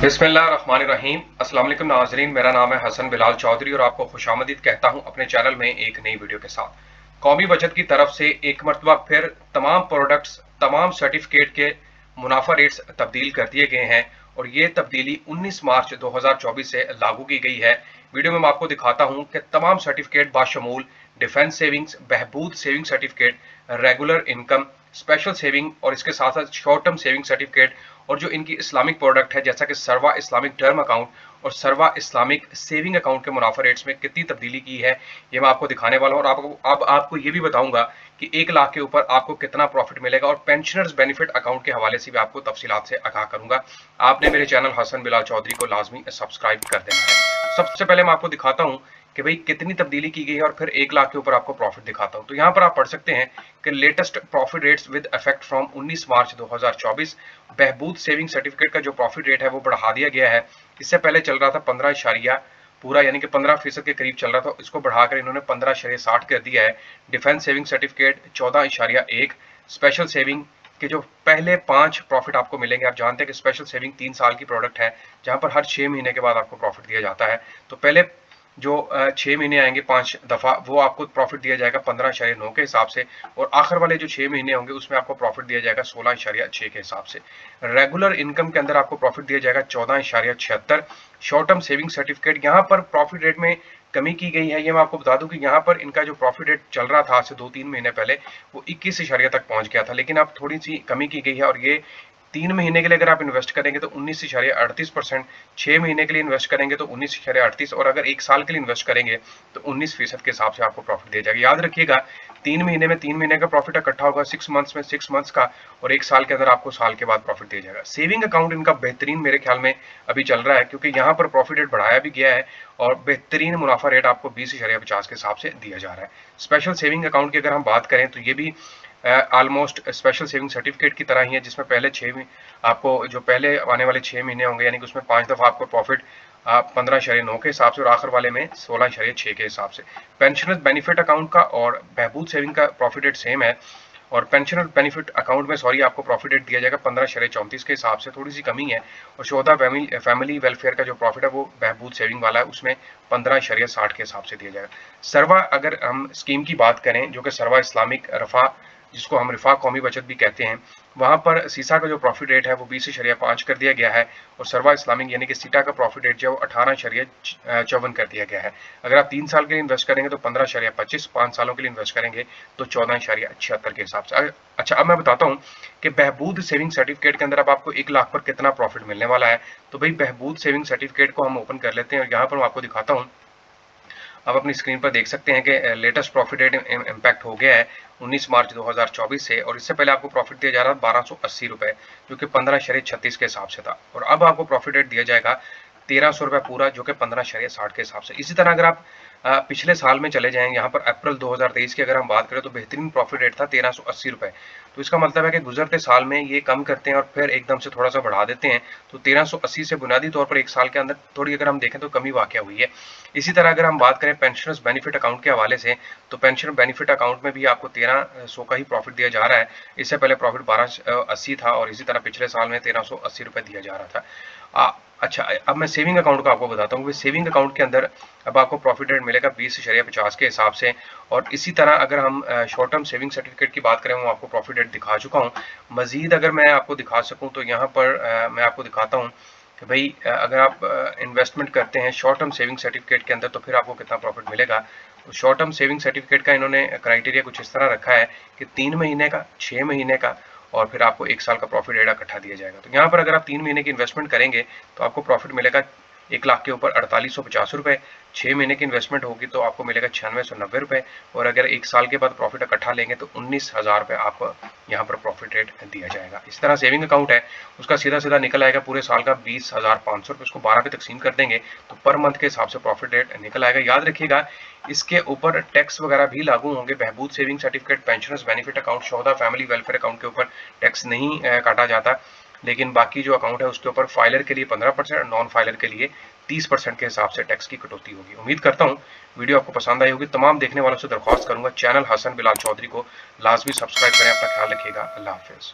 बिस्मिल्लाहिर्रहमानिर्रहीम। अस्सलाम वालेकुम नाज़रीन, मेरा नाम है हसन बिलाल चौधरी और आपको खुशामदीद कहता हूं अपने चैनल में एक नई वीडियो के साथ। कौमी बचत की तरफ से एक मरतबा फिर तमाम प्रोडक्ट्स, तमाम सर्टिफिकेट के मुनाफा रेट्स तब्दील कर दिए गए हैं और ये तब्दीली 19 मार्च 2024 से लागू की गई है। वीडियो में मैं आपको दिखाता हूं कि तमाम सर्टिफिकेट बाशमूल defence savings, Behbood saving certificate, regular income, special saving और इसके साथ साथ शॉर्ट टर्म सेविंग सर्टिफिकेट और जो इनकी इस्लामिक प्रोडक्ट है जैसा कि सरवा इस्लामिक टर्म अकाउंट और सरवा इस्लामिक सेविंग अकाउंट के मुनाफा रेट्स में कितनी तब्दीली की है, ये मैं आपको दिखाने वाला हूं। और आपको ये भी बताऊंगा कि 1 लाख के ऊपर आपको कितना प्रॉफिट मिलेगा और पेंशनर्स बेनिफिट अकाउंट के हवाले से भी आपको तफसीलात से आगाह करूंगा। आपने मेरे चैनल हसन बिलाल चौधरी को लाजमी सब्सक्राइब कर देना है। सबसे पहले मैं आपको दिखाता हूं कि भाई कितनी तब्दीली की गई है और फिर 1 लाख के ऊपर आपको प्रॉफिट दिखाता हूं। तो यहां पर आप पढ़ सकते हैं कि latest profit rates with effect from 19 March 2024। Behbood saving certificate का जो प्रॉफिट रेट है वो बढ़ा दिया गया है। इससे पहले चल रहा था 15 इशारिया पूरा यानी कि 15% के करीब चल रहा था, इसको बढ़ाकर इन्होंने 15.60 कर दिया है। Defence saving certificate 14.1, special saving के जो पहले 5 प्रॉफिट आपको मिलेंगे। आप जानते हैं कि स्पेशल सेविंग 3 साल की प्रोडक्ट है जहां पर हर 6 महीने के बाद आपको प्रॉफिट दिया जाता है। तो पहले जो 6 महीने आएंगे 5 दफा वो आपको प्रॉफिट दिया जाएगा 15.9 के हिसाब से और आखिर वाले जो 6 महीने होंगे उसमें आपको प्रॉफिट दिया जाएगा 16.6 के हिसाब से। रेगुलर इनकम के अंदर आपको प्रॉफिट दिया जाएगा 14.76। शॉर्ट टर्म सेविंग सर्टिफिकेट यहाँ पर प्रॉफिट रेट में कमी की गई है। ये मैं आपको बता दूं कि यहाँ पर इनका जो प्रॉफिट रेट चल रहा था आज से 2-3 महीने पहले वो 21 इशारिया तक पहुंच गया था, लेकिन अब थोड़ी सी कमी की गई है और ये 3 महीने के लिए अगर आप इन्वेस्ट करेंगे तो 19.38%, 6 महीने के लिए इन्वेस्ट करेंगे तो 19.38 और अगर 1 साल के लिए इन्वेस्ट करेंगे तो 19% के हिसाब से आपको प्रॉफिट दिया जाएगा। याद रखिएगा 3 महीने में 3 महीने का प्रॉफिट इकट्ठा होगा, 6 मंथ्स में 6 मंथ्स का और 1 साल के अंदर आपको साल के बाद प्रॉफिट दिया जाएगा। सेविंग अकाउंट इनका बेहतरीन मेरे ख्याल में अभी चल रहा है क्योंकि यहाँ पर प्रॉफिट रेट बढ़ाया भी गया है और बेहतरीन मुनाफा रेट आपको 20.50 के हिसाब से दिया जा रहा है। स्पेशल सेविंग अकाउंट की अगर हम बात करें तो ये भी ऑलमोस्ट स्पेशल सेविंग सर्टिफिकेट की तरह ही है, जिसमें पहले 6 आपको जो पहले आने वाले 6 महीने होंगे यानी कि उसमें 5 दफा आपको प्रॉफिट 15.9 के हिसाब से और आखिर वाले में 16.6 के हिसाब से। पेंशनर्स बेनिफिट अकाउंट का और बहबूद सेविंग का प्रॉफिट रेट सेम है और पेंशनर बेनिफिट अकाउंट में आपको प्रॉफिट रेट दिया जाएगा 15.34 के हिसाब से, थोड़ी सी कमी है। और शोधा फैमिली वेलफेयर का जो प्रॉफिट है वो बहबूद सेविंग वाला है, उसमें 15.60 के हिसाब से दिया जाएगा। सरवा अगर हम स्कीम की बात करें जो कि सरवा इस्लामिक रफा जिसको हम रिफा कौमी बचत भी कहते हैं, वहां पर सीसा का जो प्रॉफिट रेट है वो 20.5 कर दिया गया है और सरवा इस्लामिक यानी कि सीटा का प्रॉफिट रेट जो 18.54 कर दिया गया है। अगर आप 3 साल के लिए इन्वेस्ट करेंगे तो 15.25, 5 सालों के लिए इन्वेस्ट करेंगे तो 14.76 के हिसाब से। अच्छा, अब मैं बताता हूँ कि बहबूद सेविंग सर्टिफिकेट के अंदर अब आपको 1 लाख पर कितना प्रॉफिट मिलने वाला है। तो भाई बहबूद सेविंग सर्टिफिकेट को हम ओपन कर लेते हैं और यहाँ पर मैं आपको दिखाता हूँ। आप अपनी स्क्रीन पर देख सकते हैं कि लेटेस्ट प्रॉफिट रेट इम्पैक्ट हो गया है 19 मार्च 2024 से और इससे पहले आपको प्रॉफिट दिया जा रहा था 1280 रुपए जो कि 15.36 के हिसाब से था और अब आपको प्रॉफिट रेट दिया जाएगा 1300 रुपए पूरा जो कि 15.60 के हिसाब से। इसी तरह अगर आप पिछले साल में चले जाएं, यहाँ पर अप्रैल 2023 की अगर हम बात करें तो बेहतरीन प्रॉफिट रेट था 1380 रुपए। तो इसका मतलब है कि गुजरते साल में ये कम करते हैं और फिर एकदम से थोड़ा सा बढ़ा देते हैं। तो 1380 से बुनियादी तौर पर 1 साल के अंदर थोड़ी अगर हम देखें तो कमी वाकया हुई है। इसी तरह अगर हम बात करें पेंशनर्स बेनिफिट अकाउंट के हवाले से तो पेंशन बेनिफिट अकाउंट में भी आपको 1300 का ही प्रॉफिट दिया जा रहा है। इससे पहले प्रॉफिट 1280 था और इसी तरह पिछले साल में 1380 रुपए दिया जा रहा था। अच्छा, अब मैं सेविंग अकाउंट का आपको बताता हूँ। सेविंग अकाउंट के अंदर अब आपको प्रॉफिट रेट मिलेगा 20.50 के हिसाब से और इसी तरह अगर हम शॉर्ट टर्म सेविंग सर्टिफिकेट की बात करें वो आपको प्रॉफिट रेट दिखा चुका हूँ। मजीद अगर मैं आपको दिखा सकूँ तो यहाँ पर मैं आपको दिखाता हूँ कि भाई अगर आप इन्वेस्टमेंट करते हैं शॉर्ट टर्म सेविंग सर्टिफिकेट के अंदर तो फिर आपको कितना प्रॉफिट मिलेगा। तो शॉर्ट टर्म सेविंग सर्टिफिकेट का इन्होंने क्राइटेरिया कुछ इस तरह रखा है कि 3 महीने का, 6 महीने का और फिर आपको 1 साल का प्रॉफिट रेट इकट्ठा दिया जाएगा। तो यहाँ पर अगर आप 3 महीने की इन्वेस्टमेंट करेंगे तो आपको प्रॉफिट मिलेगा 1 लाख के ऊपर 4850 रुपए। 6 महीने की इन्वेस्टमेंट होगी तो आपको मिलेगा 9690 रुपए और अगर 1 साल के बाद प्रॉफिट इकट्ठा लेंगे तो 19,000 रुपए आपको यहाँ पर प्रॉफिट रेट दिया जाएगा। इस तरह सेविंग अकाउंट है उसका सीधा सीधा निकल आएगा पूरे साल का 20,500 रुपए, उसको 12 पे तकसीम कर देंगे तो पर मंथ के हिसाब से प्रॉफिट रेट निकल आएगा। याद रखिएगा इसके ऊपर टैक्स वगैरह भी लागू होंगे। Behbood saving certificate, pensioners benefit account, Shuhada family welfare account के ऊपर टैक्स नहीं काटा जाता, लेकिन बाकी जो अकाउंट है उसके ऊपर फाइलर के लिए 15% और नॉन फाइलर के लिए 30% के हिसाब से टैक्स की कटौती होगी। उम्मीद करता हूँ वीडियो आपको पसंद आई होगी। तमाम देखने वालों से दरख्वास्त करूंगा चैनल हसन बिलाल चौधरी को लाजमी सब्सक्राइब करें। अपना ख्याल रखिएगा। अल्लाह हाफिज।